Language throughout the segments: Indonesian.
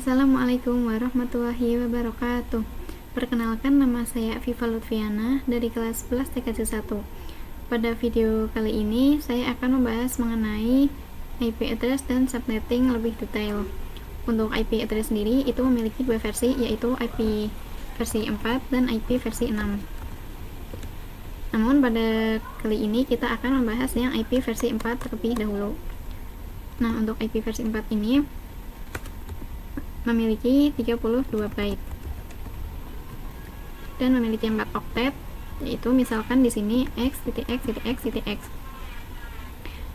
Assalamualaikum warahmatullahi wabarakatuh. Perkenalkan, nama saya Viva Lutfiana dari kelas 11 TKJ 1. Pada video kali ini saya akan membahas mengenai IP address dan subnetting lebih detail. Untuk IP address sendiri itu memiliki dua versi, yaitu IP versi 4 dan IP versi 6. Namun pada kali ini kita akan membahas yang IP versi 4 terlebih dahulu. Nah, untuk IP versi 4 ini memiliki 32 byte dan memiliki 4 oktet, yaitu misalkan di sini x.x.x.x.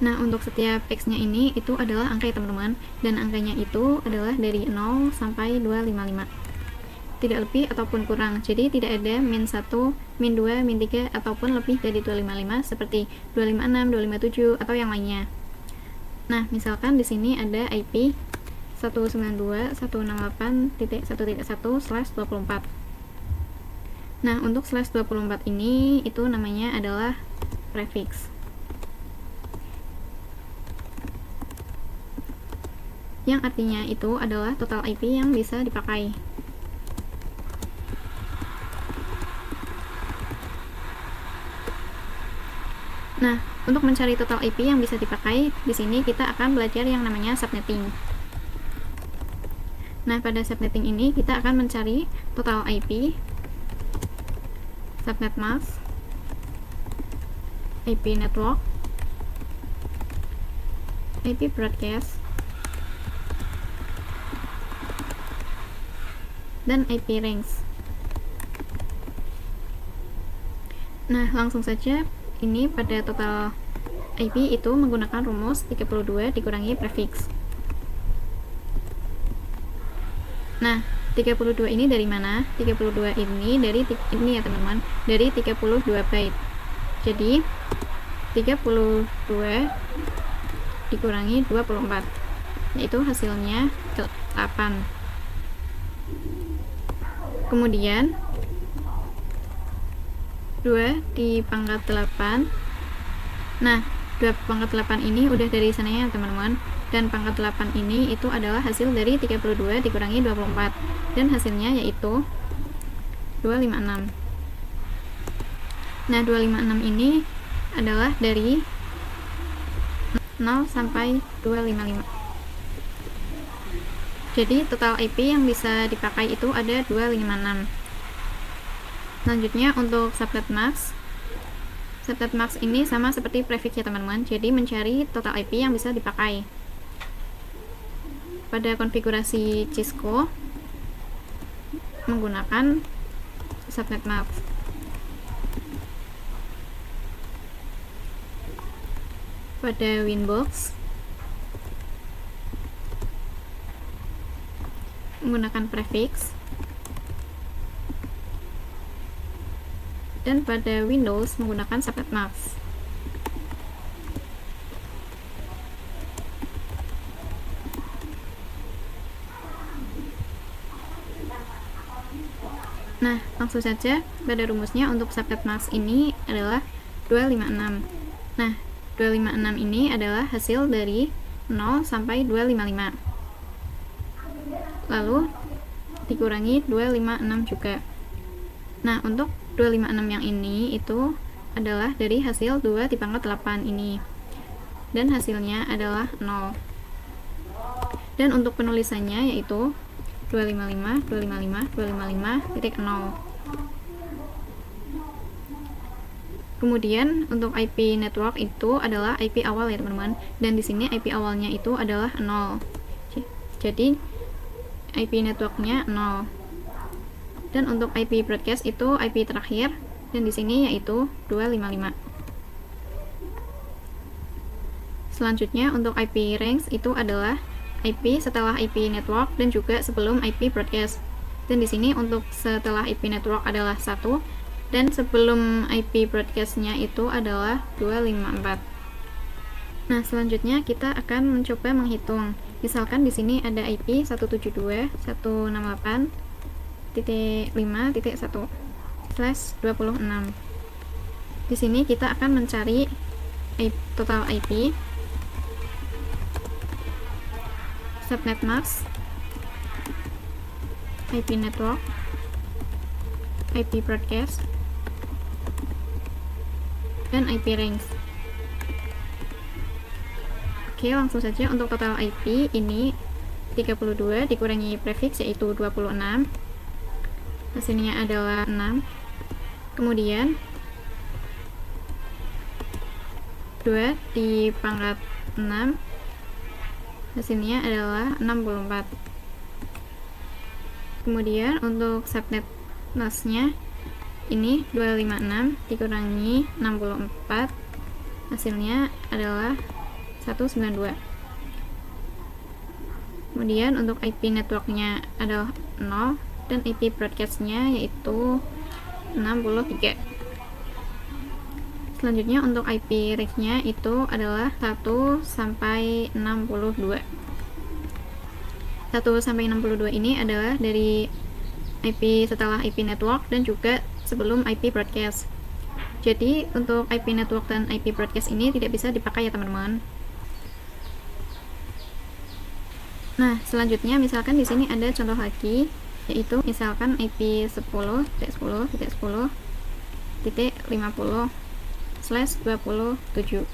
Nah, untuk setiap x-nya ini itu adalah angka ya teman-teman, dan angkanya itu adalah dari 0 sampai 255. Tidak lebih ataupun kurang. Jadi tidak ada min 1, min 2, min 3 ataupun lebih dari 255 seperti 256, 257 atau yang lainnya. Nah, misalkan di sini ada IP 192.168.1.1/24. Nah, untuk /24 ini itu namanya adalah prefix. Yang artinya itu adalah total IP yang bisa dipakai. Nah, untuk mencari total IP yang bisa dipakai, di sini kita akan belajar yang namanya subnetting. Nah, pada subnetting ini kita akan mencari total IP, subnet mask, IP network, IP broadcast, dan IP range. Nah, langsung saja ini pada total IP itu menggunakan rumus 32 dikurangi prefix. Nah, 32 ini dari mana? 32 ini dari ini ya teman-teman, dari 32 byte. Jadi 32 dikurangi 24, yaitu hasilnya 8. Kemudian 2 dipangkat 8. Nah, 2 pangkat 8 ini udah dari sananya teman-teman, dan pangkat 8 ini itu adalah hasil dari 32 dikurangi 24, dan hasilnya yaitu 256. Nah, 256 ini adalah dari 0 sampai 255. Jadi total IP yang bisa dipakai itu ada 256. Selanjutnya untuk subnet mask. Subnet mask ini sama seperti prefix ya teman-teman, jadi mencari total IP yang bisa dipakai. Pada konfigurasi Cisco menggunakan subnet mask. Pada Winbox menggunakan prefix, dan pada Windows menggunakan subnet mask. Nah, langsung saja pada rumusnya untuk subnet mask ini adalah 256. Nah, 256 ini adalah hasil dari 0 sampai 255. Lalu dikurangi 256 juga. Nah, untuk 256 yang ini itu adalah dari hasil 2 dipangkat 8 ini. Dan hasilnya adalah 0. Dan untuk penulisannya yaitu 255, 255, 255.0. Kemudian untuk IP network itu adalah IP awal ya teman-teman, dan di sini IP awalnya itu adalah 0. Jadi IP networknya 0. Dan untuk IP broadcast itu IP terakhir, dan di sini yaitu 255. Selanjutnya untuk IP range itu adalah IP setelah IP network dan juga sebelum IP broadcast. Dan di sini untuk setelah IP network adalah 1, dan sebelum IP broadcastnya itu adalah 254. Nah, selanjutnya kita akan mencoba menghitung. Misalkan di sini ada IP 172.168.5.1/26. Di sini kita akan mencari total IP, subnet mask, IP network, IP broadcast, dan IP range. Oke, langsung saja untuk total IP ini 32 dikurangi prefix yaitu 26. Hasilnya adalah 6. Kemudian 2 di pangkat 6, hasilnya adalah 64. Kemudian untuk subnet masknya ini 256 dikurangi 64, hasilnya adalah 192. Kemudian untuk IP networknya adalah 0 dan IP broadcastnya yaitu 63. Selanjutnya untuk IP range-nya itu adalah 1 sampai 62. 1 sampai 62 ini adalah dari IP setelah IP network dan juga sebelum IP broadcast. Jadi untuk IP network dan IP broadcast ini tidak bisa dipakai ya teman-teman. Nah, selanjutnya misalkan di sini ada contoh lagi, yaitu misalkan IP 10.10.10.50/27.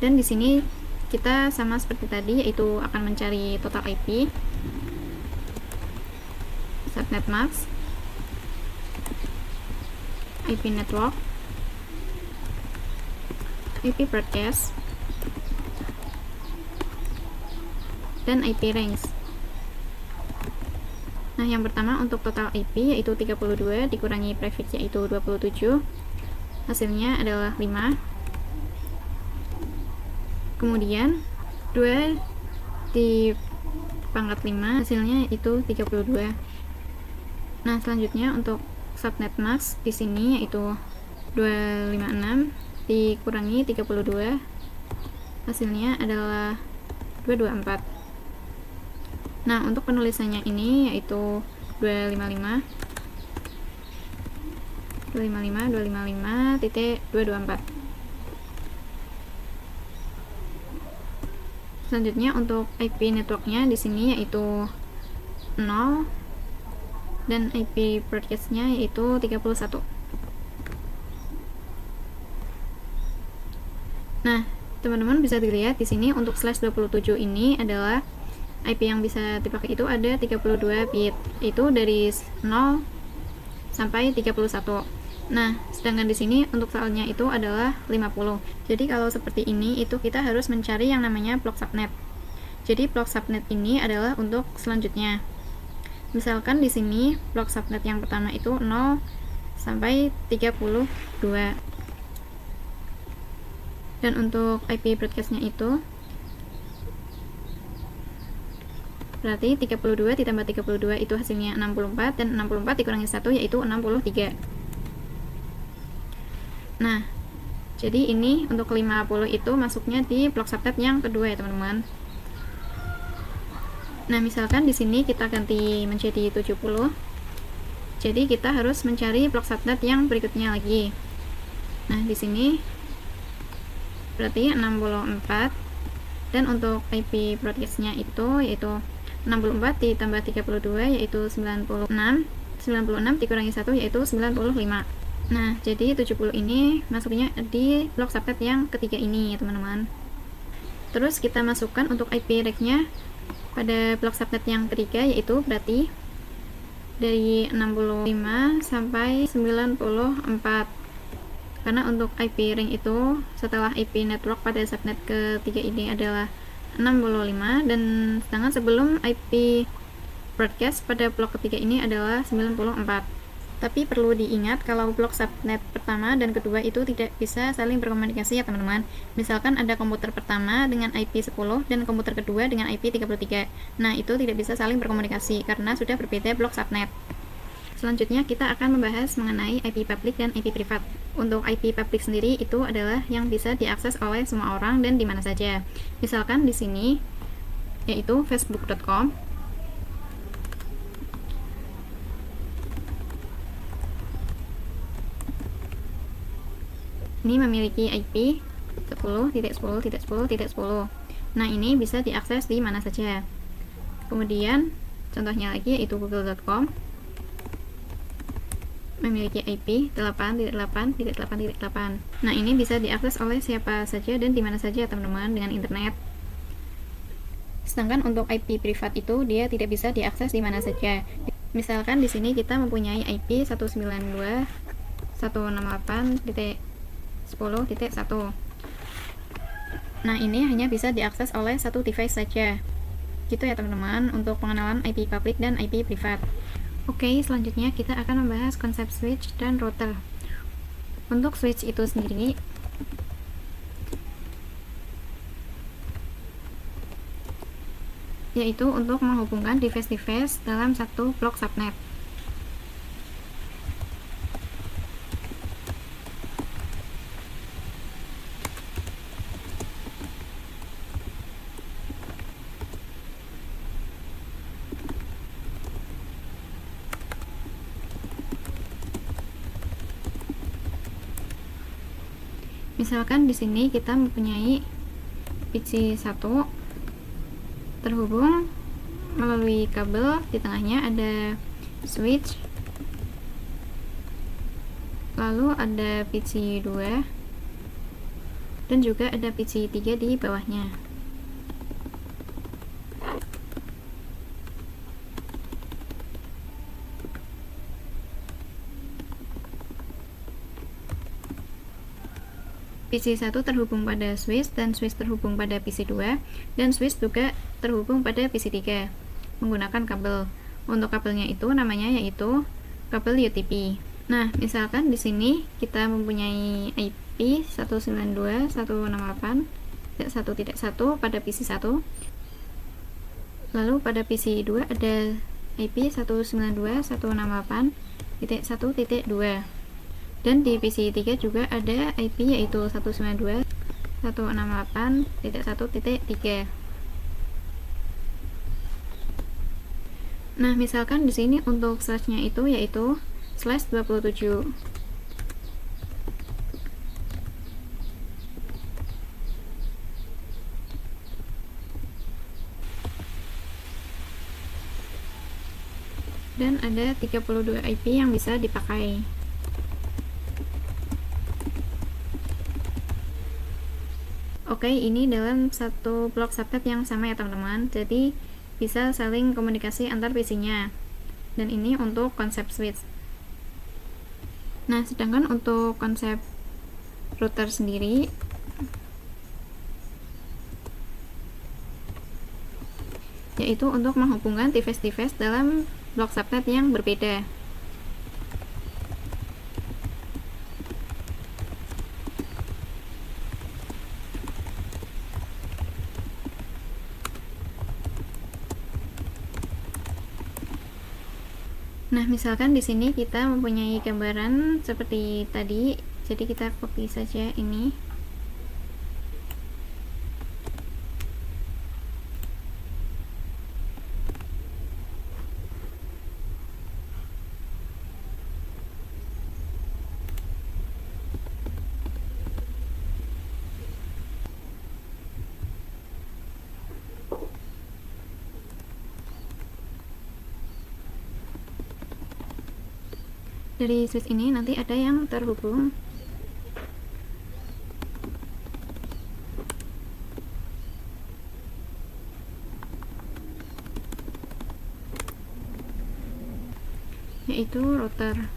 Dan di sini kita sama seperti tadi, yaitu akan mencari total IP, subnet mask, IP network, IP broadcast, dan IP range. Nah, yang pertama untuk total IP yaitu 32 dikurangi prefix yaitu 27, hasilnya adalah 5. Kemudian 2 di pangkat 5, hasilnya itu 32. Nah, selanjutnya untuk subnet mask di sini yaitu 256 dikurangi 32, hasilnya adalah 224. Nah, untuk penulisannya ini yaitu 255.254. Selanjutnya untuk IP networknya di sini yaitu 0 dan IP broadcastnya yaitu 31. Nah, teman-teman bisa dilihat di sini untuk /27 ini adalah IP yang bisa dipakai itu ada 32 bit, itu dari 0 sampai 31. Nah, sedangkan di sini untuk soalnya itu adalah 50. Jadi kalau seperti ini itu kita harus mencari yang namanya block subnet. Jadi block subnet ini adalah untuk selanjutnya. Misalkan di sini block subnet yang pertama itu 0 sampai 32. Dan untuk IP broadcastnya itu berarti 32 ditambah 32 itu hasilnya 64, dan 64 dikurangi 1 yaitu 63. Nah, jadi ini untuk 50 itu masuknya di blok subnet yang kedua ya teman-teman. Nah, misalkan di sini kita ganti menjadi 70. Jadi kita harus mencari blok subnet yang berikutnya lagi. Nah, di sini berarti 64, dan untuk IP broadcastnya itu yaitu 64 ditambah 32 yaitu 96. 96 dikurangi 1 yaitu 95. Nah, jadi 70 ini masuknya di blok subnet yang ketiga ini ya teman-teman. Terus kita masukkan untuk IP range-nya pada blok subnet yang ketiga, yaitu berarti dari 65 sampai 94. Karena untuk IP range itu setelah IP network pada subnet ketiga ini adalah 65, dan sedangkan sebelum IP broadcast pada blok ketiga ini adalah 94. Tapi perlu diingat kalau blok subnet pertama dan kedua itu tidak bisa saling berkomunikasi ya teman-teman. Misalkan ada komputer pertama dengan IP 10 dan komputer kedua dengan IP 33. Nah, itu tidak bisa saling berkomunikasi karena sudah berbeda blok subnet. Selanjutnya kita akan membahas mengenai IP public dan IP privat. Untuk IP public sendiri itu adalah yang bisa diakses oleh semua orang dan di mana saja. Misalkan di sini yaitu facebook.com. Ini memiliki IP 10.10.10.10. Nah, ini bisa diakses di mana saja. Kemudian contohnya lagi yaitu google.com memiliki IP 8.8.8.8. Nah, ini bisa diakses oleh siapa saja dan di mana saja teman-teman dengan internet. Sedangkan untuk IP privat itu dia tidak bisa diakses di mana saja. Misalkan di sini kita mempunyai IP 192.168.10.1. Nah, ini hanya bisa diakses oleh satu device saja. Gitu ya teman-teman untuk pengenalan IP public dan IP privat. Oke, selanjutnya kita akan membahas konsep switch dan router. Untuk switch itu sendiri, yaitu untuk menghubungkan device-device dalam satu blok subnet. Misalkan di sini kita mempunyai PC 1 terhubung melalui kabel, di tengahnya ada switch, lalu ada PC 2 dan juga ada PC 3 di bawahnya. PC 1 terhubung pada switch dan switch terhubung pada PC 2 dan switch juga terhubung pada PC 3 menggunakan kabel. Untuk kabelnya itu namanya yaitu kabel UTP. Nah, misalkan di sini kita mempunyai IP 192.168.1.1 pada PC 1. Lalu pada PC 2 ada IP 192.168.1.2. Dan di PC 3 juga ada IP yaitu 192.168.1.3. Nah, misalkan di sini untuk slashnya itu yaitu /27. Dan ada 32 IP yang bisa dipakai. Oke, ini dalam satu blok subnet yang sama ya teman-teman, jadi bisa saling komunikasi antar PC-nya. Dan ini untuk konsep switch. Nah, sedangkan untuk konsep router sendiri, yaitu untuk menghubungkan device-device dalam blok subnet yang berbeda. Nah, misalkan di sini kita mempunyai gambaran seperti tadi, jadi kita copy saja ini. Dari switch ini nanti ada yang terhubung yaitu router.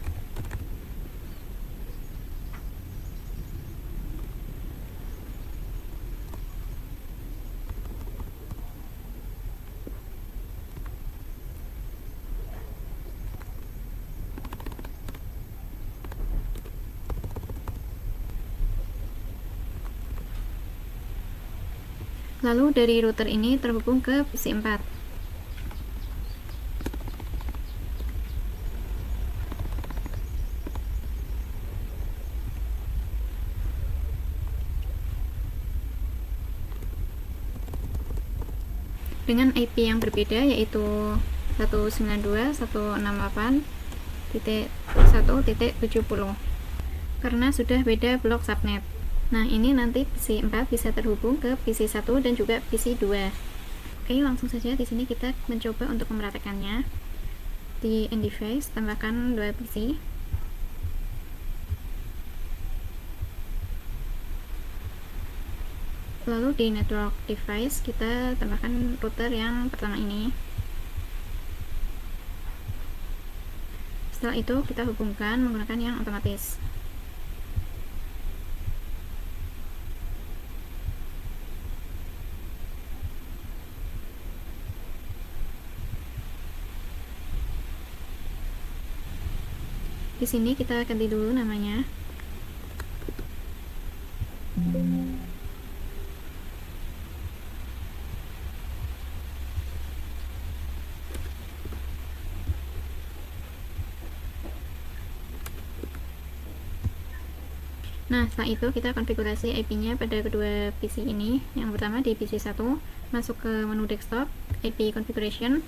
Lalu dari router ini terhubung ke PC 4. Dengan IP yang berbeda yaitu 192.168.1.70 karena sudah beda blok subnet. Nah, ini nanti PC 4 bisa terhubung ke PC 1 dan juga PC 2. Oke, Oke, langsung saja di sini kita mencoba untuk mempraktekannya. Di end device tambahkan 2 PC. Lalu di network device kita tambahkan router yang pertama ini. Setelah itu kita hubungkan menggunakan yang otomatis. Di sini kita ganti dulu namanya. Nah, setelah itu kita konfigurasi IP-nya pada kedua PC ini. Yang pertama di PC 1, masuk ke menu desktop, IP configuration,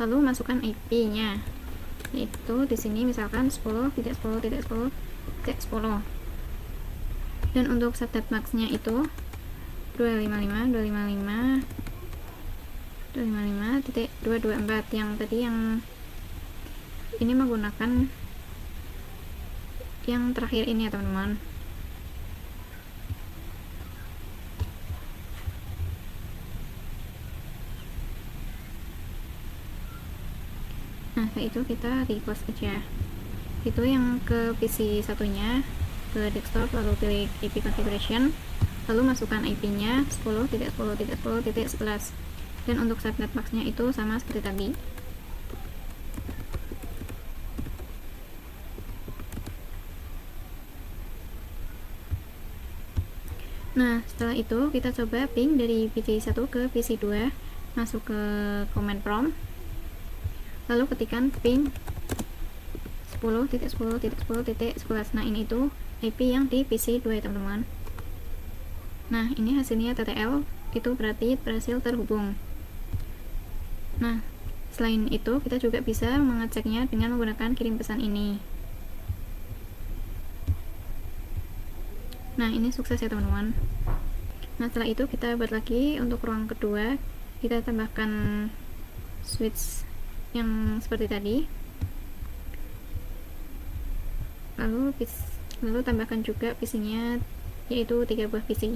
lalu masukkan IP-nya. Yaitu di sini misalkan 10.10.10.10. Dan untuk subnet max-nya itu 255.255.254 yang tadi yang ini menggunakan yang terakhir ini ya teman-teman. Nah, setelah itu kita request aja. Itu yang ke PC satunya, ke desktop, lalu pilih IP configuration, lalu masukkan IP-nya 10.10.10.11. Dan untuk subnet max-nya itu sama seperti tadi. Nah, setelah itu kita coba ping dari PC 1 ke PC 2, masuk ke command prompt, lalu ketikkan ping 10.10.10.11. Nah, ini itu IP yang di PC 2 ya teman-teman. Nah, ini hasilnya TTL, itu berarti berhasil terhubung. Nah, selain itu kita juga bisa mengeceknya dengan menggunakan kirim pesan ini. Nah, ini sukses ya teman-teman. Nah, setelah itu kita buat lagi untuk ruang kedua, kita tambahkan switch yang seperti tadi, lalu tambahkan juga PC-nya, yaitu 3 buah PC.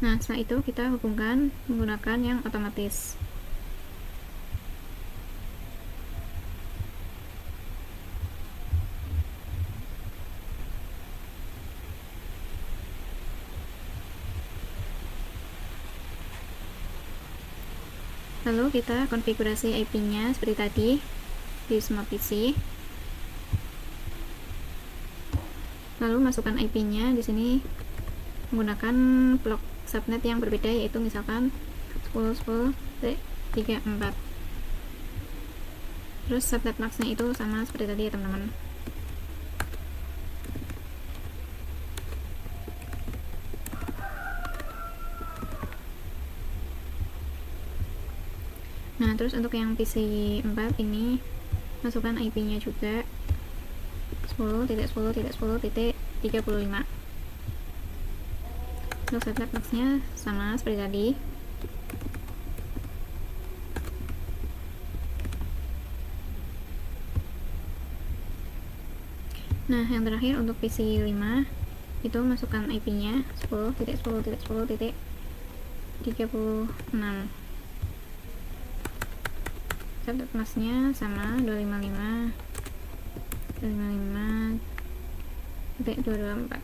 Nah, setelah itu kita hubungkan menggunakan yang otomatis. Lalu kita konfigurasi IP-nya seperti tadi di semua PC. Lalu masukkan IP-nya di sini menggunakan blok subnet yang berbeda, yaitu misalkan 10.10.34. Terus subnet max-nya itu sama seperti tadi ya teman-teman. Nah, terus untuk yang PC 4 ini masukkan IP-nya juga 10.10.10.35. Untuk subnet max-nya sama seperti tadi. Nah, yang terakhir untuk PC 5 itu masukkan IP-nya 10.10.10.36. Subnet max-nya sama 255.224.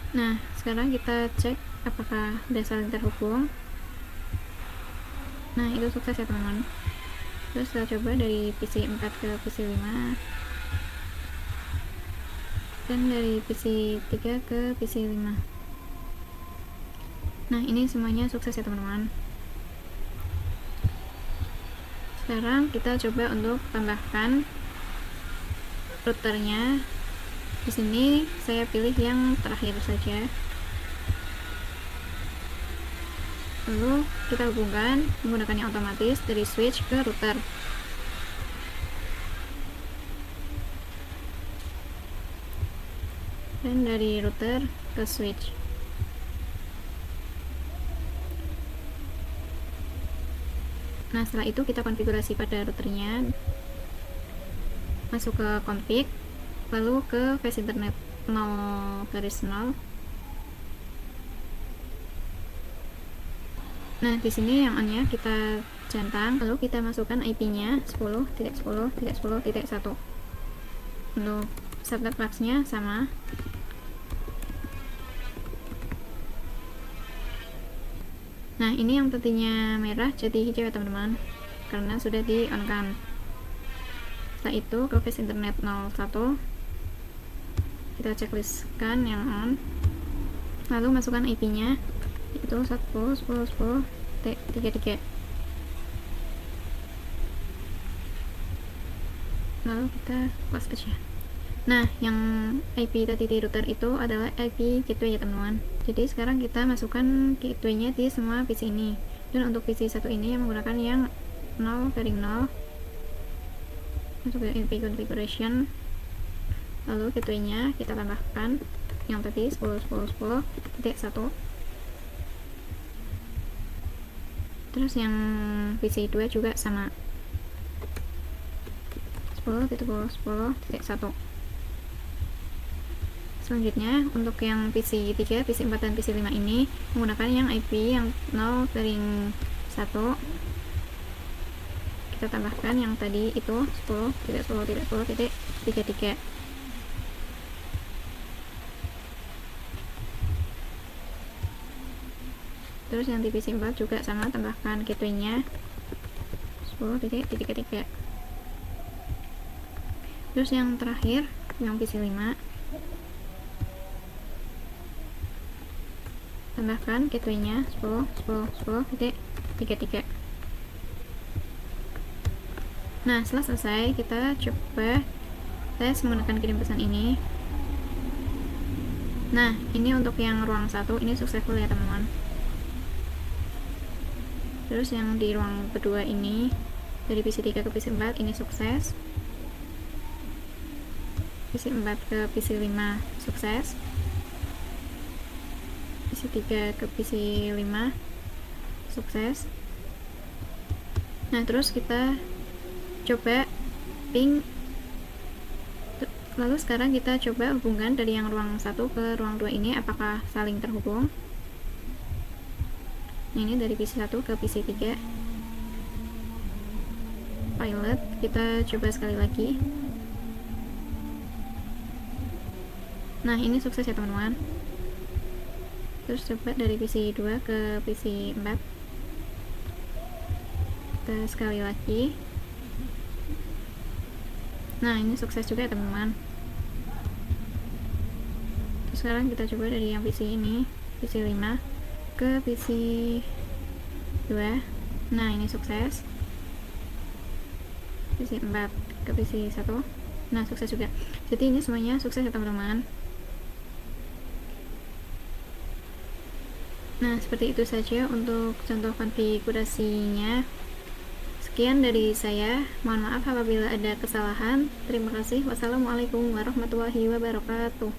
Nah, sekarang kita cek apakah sudah saling terhubung. Nah, itu sukses ya teman-teman. Terus kita coba dari PC 4 ke PC 5, dan dari PC 3 ke PC 5. Nah, ini semuanya sukses ya teman-teman. Sekarang kita coba untuk tambahkan routernya. Di sini saya pilih yang terakhir saja. Lalu kita hubungkan menggunakan yang otomatis dari switch ke router. Dan dari router ke switch. Nah, setelah itu kita konfigurasi pada routernya, masuk ke config, lalu ke face internet 0/0. Nah, di sini yang on-nya kita centang, lalu kita masukkan IP-nya 10.10.10.1. Untuk subnet max-nya sama. Nah, ini yang tadinya merah jadi hijau ya teman-teman, karena sudah di on kan. Setelah itu ke face internet 01, kita checklistkan yang on, lalu masukkan IP-nya itu 10.10.10.33. lalu kita close aja. Nah, yang IP tadi di router itu adalah IP gateway ya teman-teman. Jadi sekarang kita masukkan gateway-nya di semua PC ini. Dan untuk PC satu ini yang menggunakan yang 0/0, masuk ke IP configuration, lalu gateway-nya kita tambahkan yang tadi 10.10.10.1. Terus yang PC 2 juga sama 10.10.10.1. Selanjutnya untuk yang PC 3, PC 4 dan PC 5 ini menggunakan yang IP yang 0/1. Kita tambahkan yang tadi itu 10.10.10.33. Terus yang di PC 4 juga sama, tambahkan gateway-nya 10.33. Terus yang terakhir yang PC 5, tambahkan gateway-nya 10.10.10.33. Nah, setelah selesai kita coba tes menggunakan kirim pesan ini. Nah, ini untuk yang ruang 1 ini successful ya teman-teman. Terus yang di ruang kedua ini dari PC 3 ke PC 4 ini sukses. PC 4 ke PC 5 sukses. PC 3 ke PC 5 sukses. Nah, terus kita coba ping, lalu sekarang kita coba hubungkan dari yang ruang 1 ke ruang 2 ini apakah saling terhubung. Nah, ini dari PC 1 ke PC 3 pilot, kita coba sekali lagi. Nah, ini sukses ya teman-teman. Terus coba dari PC 2 ke PC 4, kita sekali lagi. Nah, ini sukses juga ya teman-teman. Terus sekarang kita coba dari yang PC ini, PC 5 ke PC 2. Nah, ini sukses. PC 4 ke PC 1. Nah, sukses juga. Jadi ini semuanya sukses ya teman-teman. Nah, seperti itu saja untuk contoh konfigurasinya. Sekian dari saya. Mohon maaf apabila ada kesalahan. Terima kasih. Wassalamualaikum warahmatullahi wabarakatuh.